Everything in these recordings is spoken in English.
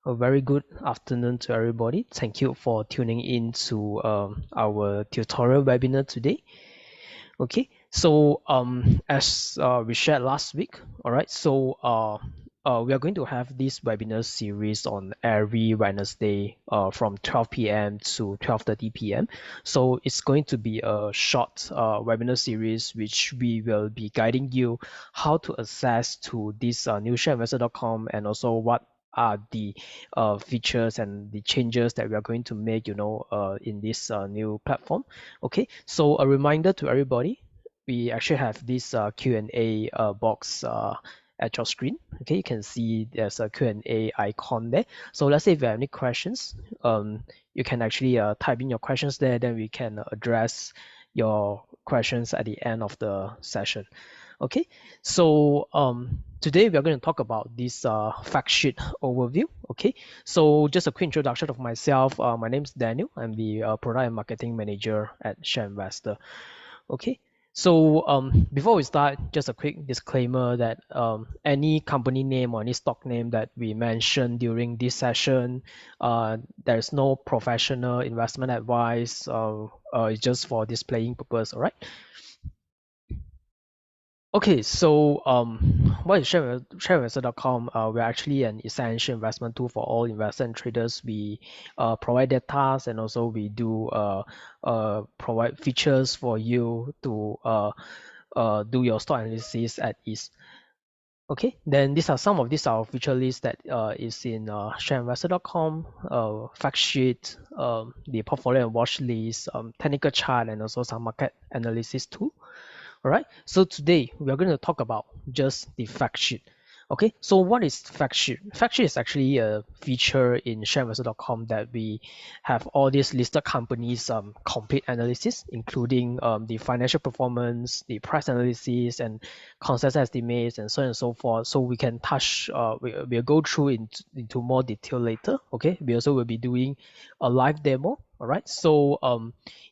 A very good afternoon to everybody. Thank you for tuning in to our tutorial webinar today. Okay, so as we shared last week, all right, so we are going to have this webinar series on every Wednesday from 12 p.m. to 12:30 p.m. So it's going to be a short webinar series which we will be guiding you how to access to this new Shareinvestor.com and also what are the features and the changes that we are going to make, in this new platform. Okay, so a reminder to everybody, we actually have this Q&A box at your screen. Okay, you can see there's a Q&A icon there. So let's say if you have any questions, you can actually type in your questions there, then we can address your questions at the end of the session. Okay, so today we are going to talk about this fact sheet overview. Okay, so just a quick introduction of myself. My name is Daniel. I'm the product and marketing manager at Shareinvestor. Okay, so before we start, just a quick disclaimer that any company name or any stock name that we mention during this session, there's no professional investment advice. It's just for displaying purpose. All right. Okay, so what is Shareinvestor.com? We're actually an essential investment tool for all investors and traders. We provide data and also we do provide features for you to do your stock analysis at ease. Okay, then these are some of these our feature list that is in Shareinvestor.com, Factsheet, the portfolio and watch list, technical chart, and also some market analysis tool. All right, so today we are going to talk about just the fact sheet. Okay, so what is fact sheet? Fact sheet is actually a feature in Shareinvestor.com that we have all these listed companies complete analysis, including the financial performance, the price analysis, and consensus estimates, and so on and so forth. So we can touch, we'll go through into more detail later. Okay, we also will be doing a live demo. All right, so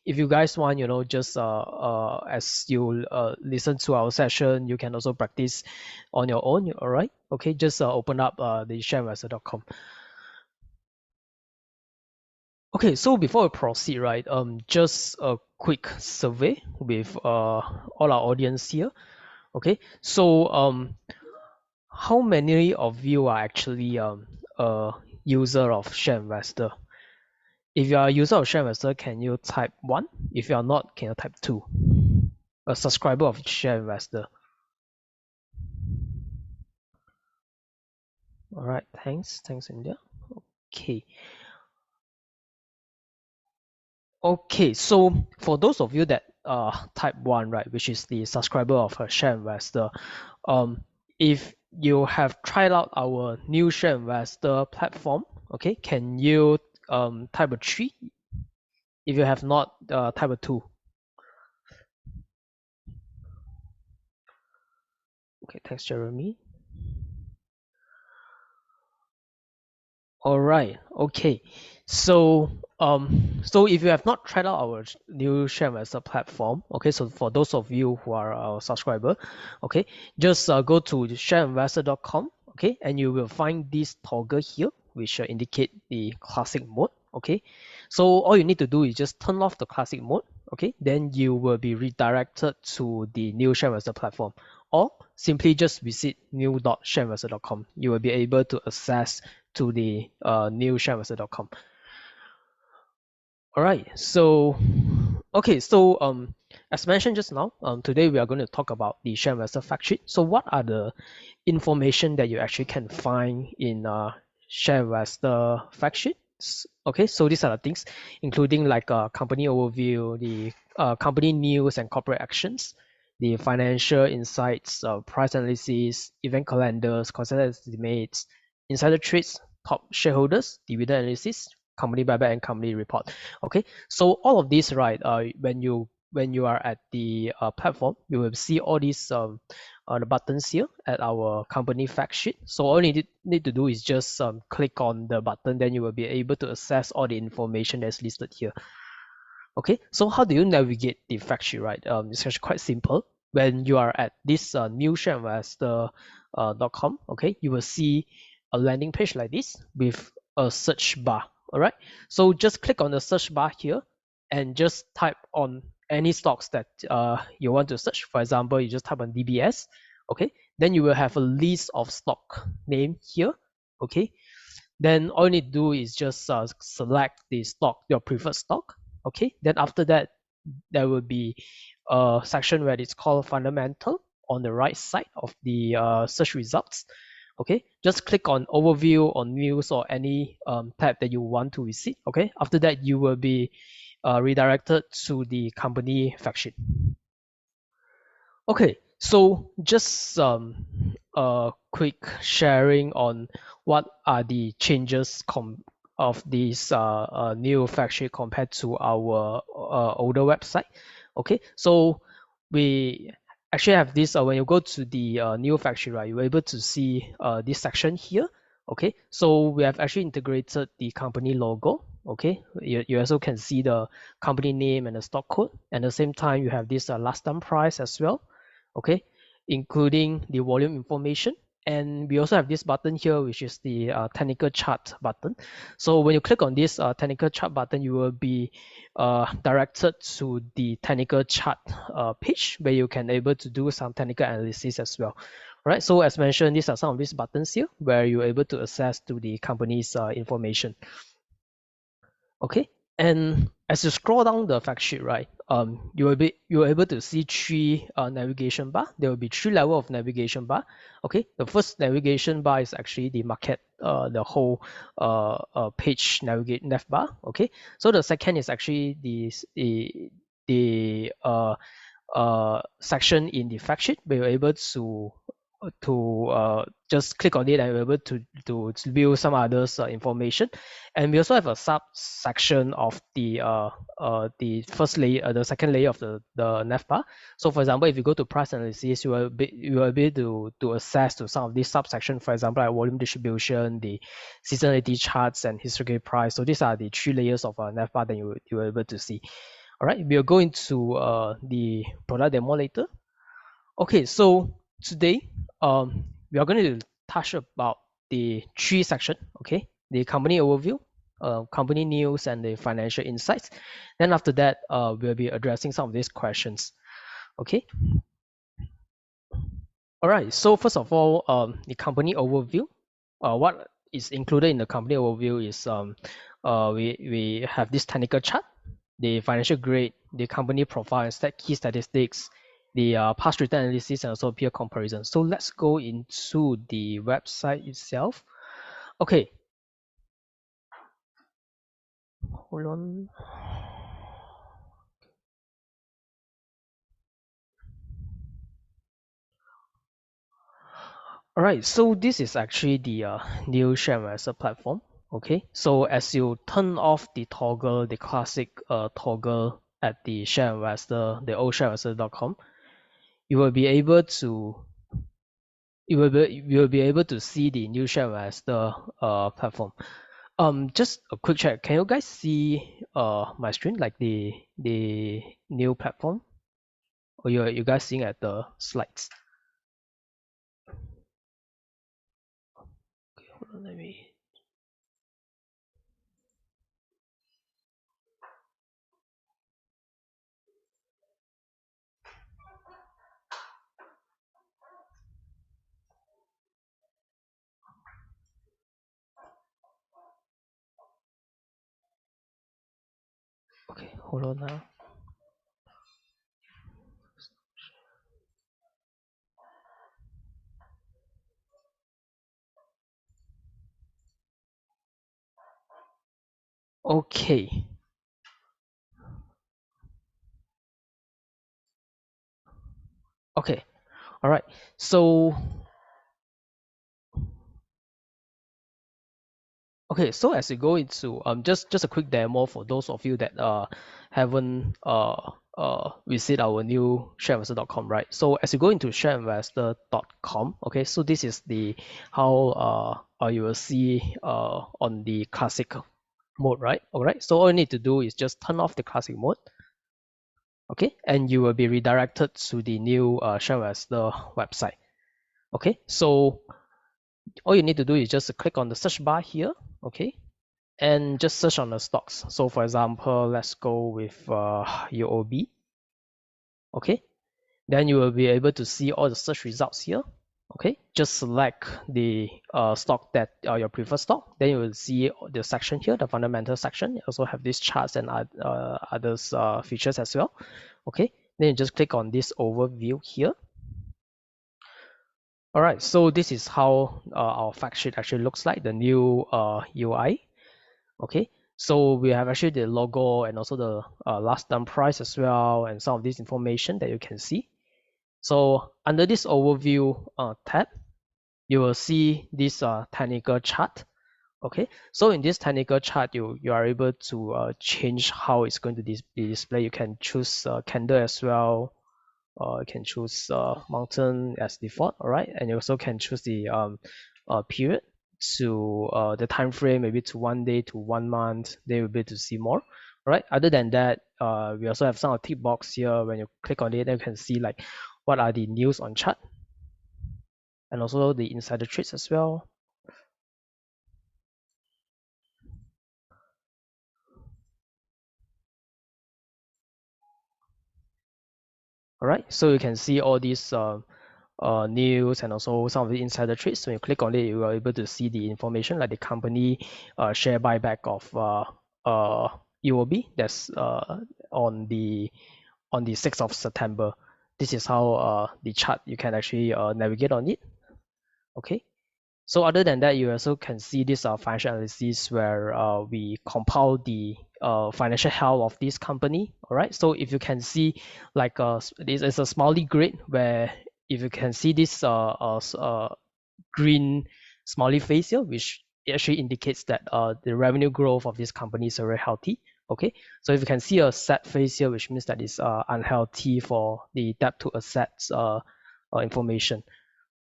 if you guys want, just as you listen to our session, you can also practice on your own. All right, okay, just open up the shareinvestor.com. Okay, so before we proceed, right, just a quick survey with all our audience here. Okay, so how many of you are actually a user of Shareinvestor? If you are a user of Shareinvestor, can you type 1? If you are not, can you type 2? A subscriber of Shareinvestor. All right, thanks, India. Okay. Okay, so for those of you that type 1, right, which is the subscriber of Shareinvestor, if you have tried out our new Shareinvestor platform, okay, can you type a 3? If you have not, type a 2. Okay, thanks, Jeremy. All right. Okay. So so if you have not tried out our new Shareinvestor platform, okay, so for those of you who are our subscriber, okay, just go to shareinvestor.com, okay, and you will find this toggle here, which indicate the classic mode, okay. So all you need to do is just turn off the classic mode, okay, then you will be redirected to the new Shareinvestor platform, or simply just visit new.shareinvestor.com. You will be able to access to the new Shareinvestor.com. All right, so okay, so as mentioned just now, today we are going to talk about the Shareinvestor fact sheet. So what are the information that you actually can find in Shareinvestor fact sheets? Okay, so these are the things, including like company overview, the company news and corporate actions, the financial insights, price analysis, event calendars, consensus estimates, insider trades, top shareholders, dividend analysis, company buyback, and company report. Okay, so all of these, right, when you are at the platform, you will see all these the buttons here at our company fact sheet. So all you need to do is just click on the button, then you will be able to access all the information that's listed here. Okay, so how do you navigate the fact sheet, right? It's actually quite simple. When you are at this new Shareinvestor.com, okay, you will see a landing page like this with a search bar. All right. So just click on the search bar here and just type on any stocks that you want to search. For example, you just type on DBS. Okay. Then you will have a list of stock name here. Okay. Then all you need to do is just select the stock, your preferred stock. Okay. Then after that, there will be a section where it's called fundamental on the right side of the search results. Okay, just click on overview or news or any tab that you want to visit. Okay, after that you will be redirected to the company fact sheet. Okay, so just a quick sharing on what are the changes of this new fact sheet compared to our older website. Okay, so we actually have this when you go to the new fact sheet, right, you're able to see this section here. Okay, so we have actually integrated the company logo. Okay, you also can see the company name and the stock code. And at the same time, you have this last time price as well. Okay, including the volume information. And we also have this button here, which is the technical chart button. So when you click on this technical chart button, you will be directed to the technical chart page where you can able to do some technical analysis as well. Right. So as mentioned, these are some of these buttons here where you're able to access to the company's information. Okay, and as you scroll down the fact sheet, right, you're able to see three navigation bar. There will be three level of navigation bar. Okay, the first navigation bar is actually the market, the whole page nav bar. Okay, so the second is actually the section in the fact sheet where you're able to just click on it and you're able to view some others information. And we also have a subsection of the first layer, the second layer of the nav bar. So for example, if you go to price analysis, you will be able to access to some of these subsections. For example, like volume distribution, the seasonality charts, and historical price. So these are the three layers of a nav bar that you are able to see. All right, we'll go into the product demo later. Okay, so today we are going to touch about the three section. Okay, the company overview, company news, and the financial insights. Then after that, we'll be addressing some of these questions. Okay. All right. So first of all, the company overview. What is included in the company overview is we have this technical chart, the financial grade, the company profile, key statistics, the past return analysis, and also peer comparison. So let's go into the website itself. Okay. Hold on. All right, so this is actually the new Shareinvestor platform. Okay, so as you turn off the toggle, the classic toggle at the Shareinvestor, the old Shareinvestor.com, you will be able to see the new Shareinvestor platform. Just a quick check. Can you guys see my screen, like the new platform, or you guys seeing at the slides? Okay, hold on, let me. Okay, hold on now. Okay. Okay. All right. So okay, so as you go into just a quick demo for those of you that haven't visit our new shareinvestor.com, right? So as you go into shareinvestor.com, okay, so this is the how you will see on the classic mode, right? All right. So all you need to do is just turn off the classic mode. Okay, and you will be redirected to the new Shareinvestor website. Okay, so all you need to do is just click on the search bar here. Okay, and just search on the stocks. So for example, let's go with UOB. Okay, then you will be able to see all the search results here. Okay, just select the stock that your preferred stock. Then you will see the section here, the fundamental section. You also have these charts and others features as well. Okay, then you just click on this overview here. All right, so this is how our fact sheet actually looks like, the new UI. Okay, so we have actually the logo and also the last done price as well, and some of this information that you can see. So under this overview tab, you will see this technical chart. Okay, so in this technical chart, you are able to change how it's going to be displayed. You can choose candle as well. You can choose mountain as default. All right, and you also can choose the period to the time frame, maybe to 1 day to 1 month. They will be able to see more. All right. Other than that, we also have some tick box here. When you click on it, then you can see like what are the news on chart, and also the insider trades as well. All right, so you can see all these news and also some of the insider trades. When you click on it, you are able to see the information like the company share buyback of UOB. That's on the 6th of September. This is how the chart you can actually navigate on it. Okay. So other than that, you also can see this financial analysis where we compile the financial health of this company. All right. So if you can see, like this is a smiley grid where if you can see this green smiley face here, which actually indicates that the revenue growth of this company is very healthy. Okay. So if you can see a sad face here, which means that it's unhealthy for the debt to assets information.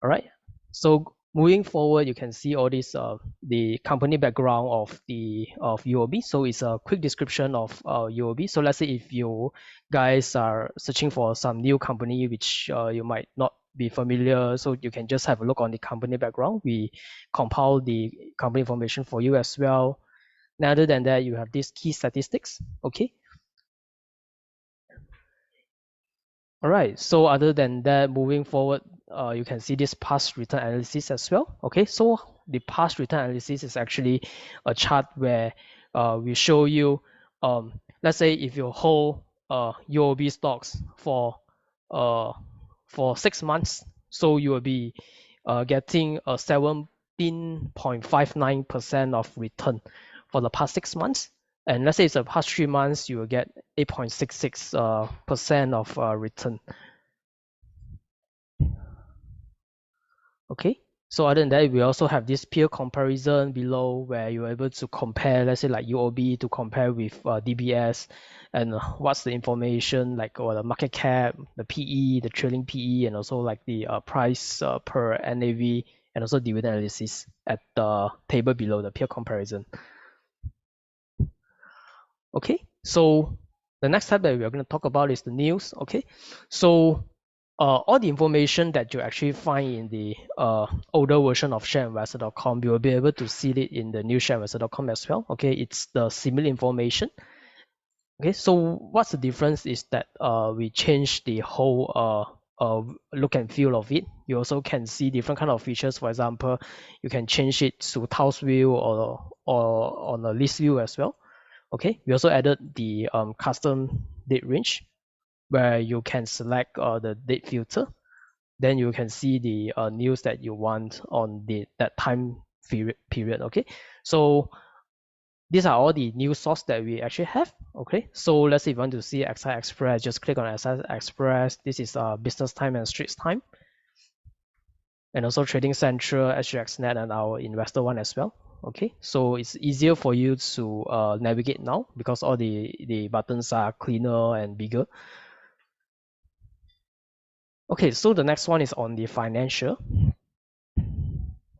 All right. So moving forward, you can see all this the company background of the of UOB. So it's a quick description of UOB. So let's say if you guys are searching for some new company which you might not be familiar, so you can just have a look on the company background. We compile the company information for you as well. And other than that, you have these key statistics. Okay. All right, so other than that, moving forward, you can see this past return analysis as well. Okay, so the past return analysis is actually a chart where we show you, let's say if you hold UOB stocks uh, for 6 months, so you will be getting a 17.59% of return for the past 6 months. And let's say it's the past 3 months, you will get 8.66% of return. Okay. So other than that, we also have this peer comparison below where you're able to compare, let's say like UOB to compare with DBS, and what's the information like or the market cap, the PE, the trailing PE, and also like the price per NAV, and also dividend analysis at the table below the peer comparison. Okay, so the next tab that we are going to talk about is the news. Okay, so all the information that you actually find in the older version of shareinvestor.com, you will be able to see it in the new shareinvestor.com as well. Okay, it's the similar information. Okay, so what's the difference is that we change the whole look and feel of it. You also can see different kind of features. For example, you can change it to tiles view or on a list view as well. Okay, we also added the custom date range where you can select the date filter. Then you can see the news that you want on that time period. Okay, so these are all the news source that we actually have. Okay, so let's say if you want to see XI Express, just click on XI Express. This is business time and Straits time, and also Trading Central, SGXNet, and our investor one as well. Okay, so it's easier for you to navigate now because all the buttons are cleaner and bigger. Okay, so the next one is on the financial.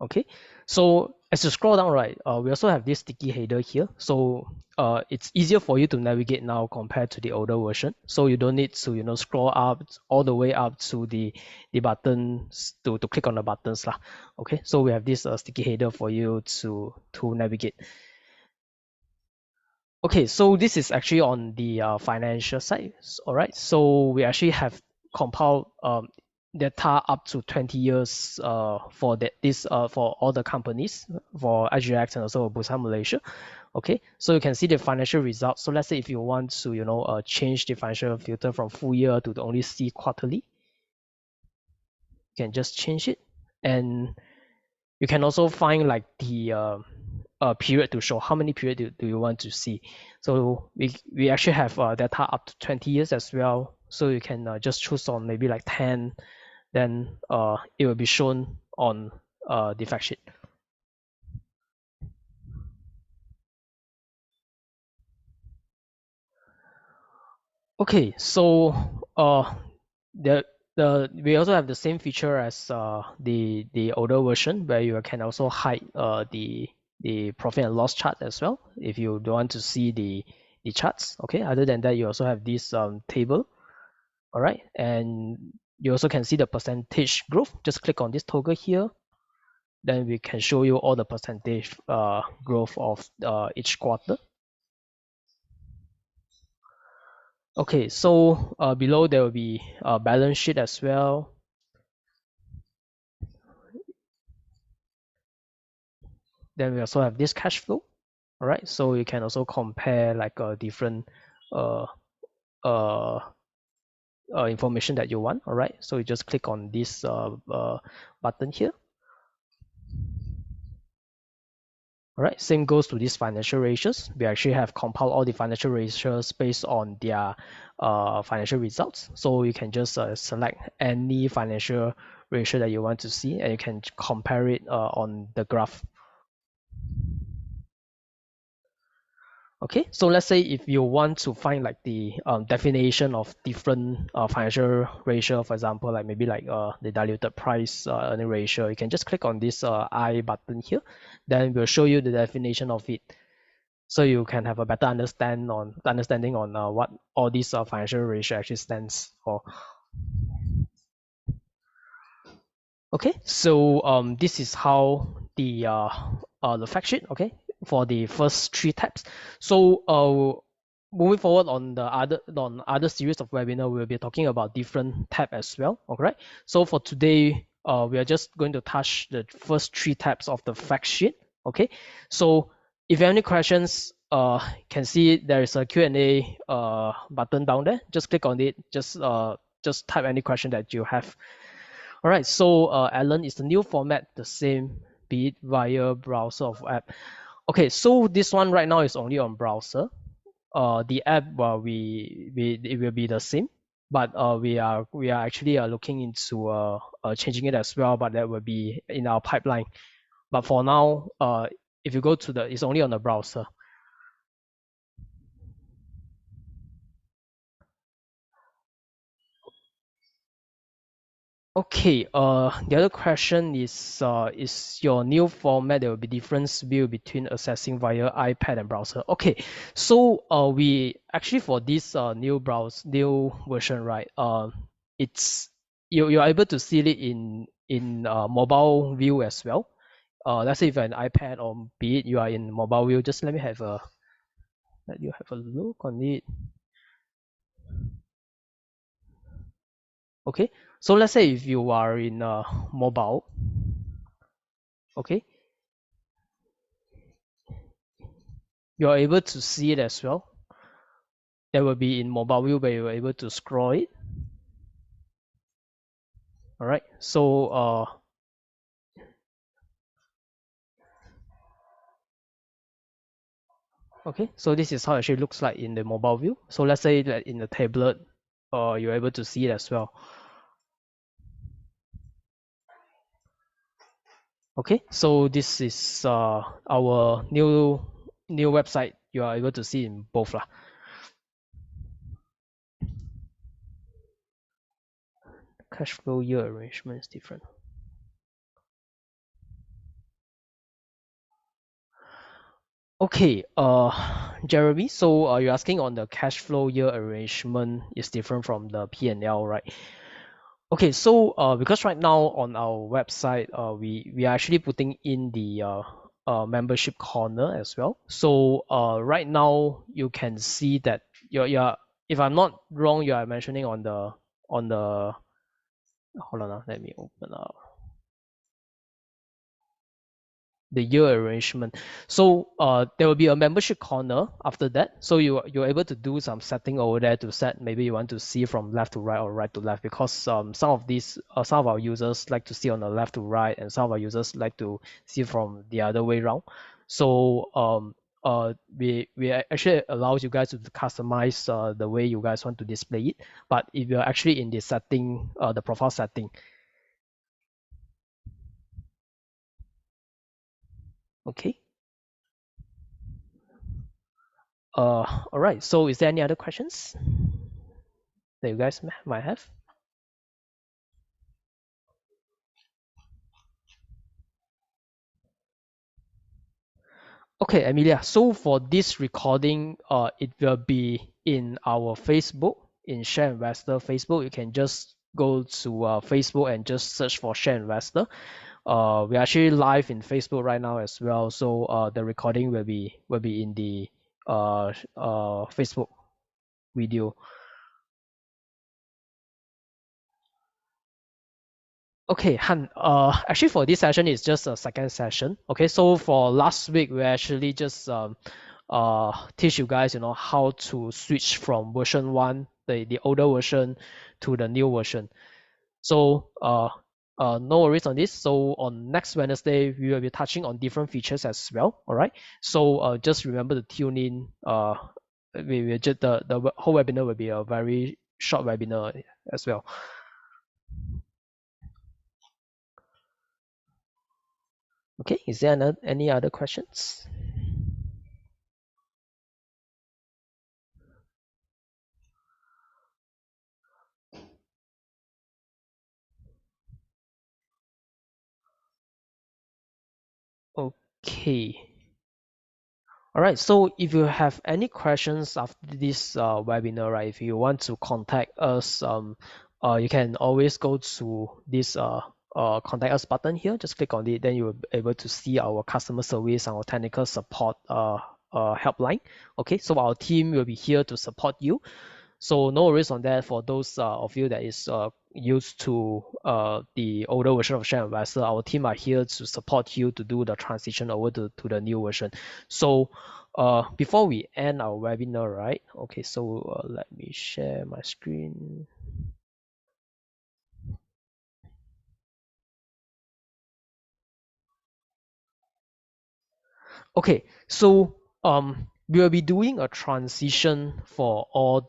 Okay, so as you scroll down, right, we also have this sticky header here. So it's easier for you to navigate now compared to the older version. So you don't need to scroll up all the way up to the buttons to click on the buttons lah. Okay, so we have this sticky header for you to navigate. Okay, so this is actually on the financial side. All right, so we actually have compiled data up to 20 years for this for all the companies for IGX and also Bursa Malaysia. Okay, so you can see the financial results. So let's say if you want to change the financial filter from full year to only see quarterly, you can just change it, and you can also find like the period to show how many period do you want to see. So we actually have data up to 20 years as well. So you can just choose on maybe like 10, then it will be shown on the fact sheet. Okay, so the we also have the same feature as the older version where you can also hide the profit and loss chart as well if you don't want to see the charts. Okay, other than that, you also have this table. All right, and you also can see the percentage growth. Just click on this toggle here. Then we can show you all the percentage growth of each quarter. Okay, so below there will be a balance sheet as well. Then we also have this cash flow. All right, so you can also compare like a different uh, uh, information that you want. All right, so you just click on this button here. All right, same goes to these financial ratios. We actually have compiled all the financial ratios based on their financial results. So you can just select any financial ratio that you want to see, and you can compare it on the graph. Okay, so let's say if you want to find like the definition of different financial ratio, for example, like maybe like the diluted price earning ratio, you can just click on this I button here. Then we'll show you the definition of it, so you can have a better understanding on what all these financial ratio actually stands for. Okay, so this is how the fact sheet, okay, for the first three tabs. So moving forward on other series of webinar, we'll be talking about different tab as well. Alright. So for today, we are just going to touch the first three tabs of the fact sheet. Okay. So if you have any questions, can see there is a Q&A button down there. Just click on it. Just type any question that you have. All right, so Alan, is the new format the same, be it via browser or app? Okay, so this one right now is only on browser. The app, we it will be the same, but we are actually looking into changing it as well, but that will be in our pipeline. But for now, if you go to it's only on the browser. Okay, the other question is your new format, there will be difference view between accessing via iPad and browser. Okay, so we actually for this new version, right? It's you're able to see it in mobile view as well. Let's say if you're an iPad or be it you are in mobile view, just let you have a look on it. Okay, so let's say if you are in mobile, okay, you're able to see it as well. There will be in mobile view where you're able to scroll it. All right, so okay, so this is how it actually looks like in the mobile view. So let's say that in the tablet, you're able to see it as well. Okay, so this is our new website. You are able to see in both lah. Cash flow year arrangement is different. Okay, Jeremy, so you're asking on the cash flow year arrangement is different from the P&L, right? Okay, so because right now on our website, we are actually putting in membership corner as well. So right now you can see that you're if I'm not wrong, you are mentioning on the hold on, let me open up the year arrangement. So there will be a membership corner after that. So you're able to do some setting over there to set maybe you want to see from left to right or right to left because some of our users like to see on the left to right and some of our users like to see from the other way around. So we actually allows you guys to customize the way you guys want to display it. But if you're actually in the setting, the profile setting, okay. All right. So is there any other questions that you guys might have? Okay, Amelia. So for this recording, it will be in our Facebook, in Shareinvestor Facebook. You can just go to Facebook and just search for Shareinvestor. We're actually live in Facebook right now as well. So the recording will be in the Facebook video. Okay, Han, actually for this session, it's just a second session. Okay, so for last week, we actually just teach you guys, how to switch from version 1, the older version, to the new version. So no worries on this. So on next Wednesday, we will be touching on different features as well. All right. So just remember to tune in. We just the whole webinar will be a very short webinar as well. Okay, is there any other questions? Okay. All right. So if you have any questions after this webinar, right, if you want to contact us, you can always go to this contact us button here. Just click on it, then you will be able to see our customer service, our technical support helpline. Okay, so our team will be here to support you. So no worries on that for those of you that is used to the older version of Shareinvestor. Our team are here to support you to do the transition over to the new version. So before we end our webinar, right? Okay, so let me share my screen. Okay, so we will be doing a transition for all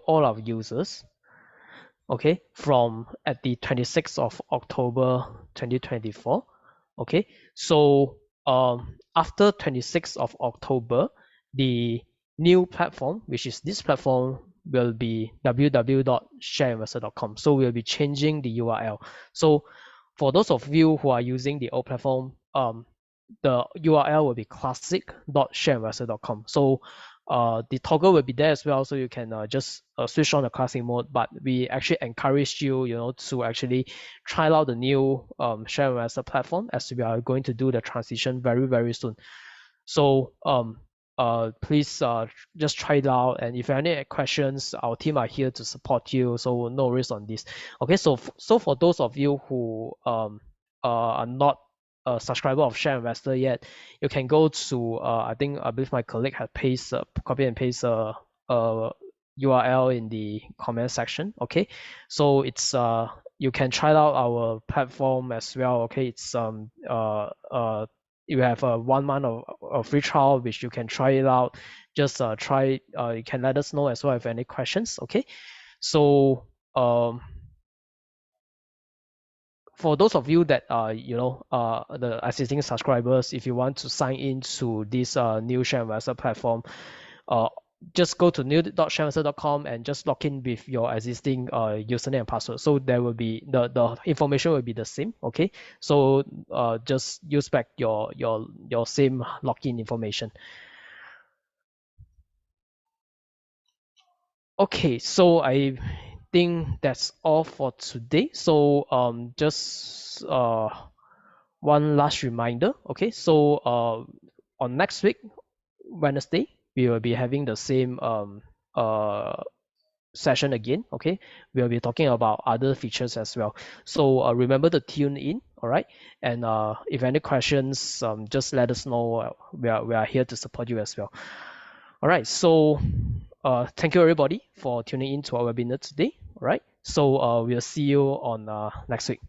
our users. Okay, from at the 26th of October 2024. Okay, so after 26th of October, the new platform, which is this platform, will be www.shareinvestor.com. So we'll be changing the URL. So for those of you who are using the old platform, the URL will be classic.shareinvestor.com. So the toggle will be there as well, so you can just switch on the classic mode. But we actually encourage you, to actually try out the new Shareinvestor platform as we are going to do the transition very, very soon. So please just try it out, and if you have any questions, our team are here to support you. So no worries on this. Okay, so for those of you who are not a subscriber of Shareinvestor yet, you can go to I believe my colleague had copy and paste URL in the comment section. Okay, so it's you can try out our platform as well. Okay, it's you have a 1 month of free trial which you can try it out. Just try. You can let us know as well if any questions. Okay, so for those of you that are the existing subscribers, if you want to sign in to this new Shareinvestor platform, uh, just go to new.shareinvestor.com and just log in with your existing username and password. So there will be the information will be the same. Okay, so just use back your same login information. Okay, so I think that's all for today. So just one last reminder. Okay, so on next week, Wednesday, we will be having the same session again. Okay, we'll be talking about other features as well. So remember to tune in. All right, and if any questions, just let us know. We are here to support you as well. All right, so thank you everybody for tuning in to our webinar today. All right, so we'll see you on next week.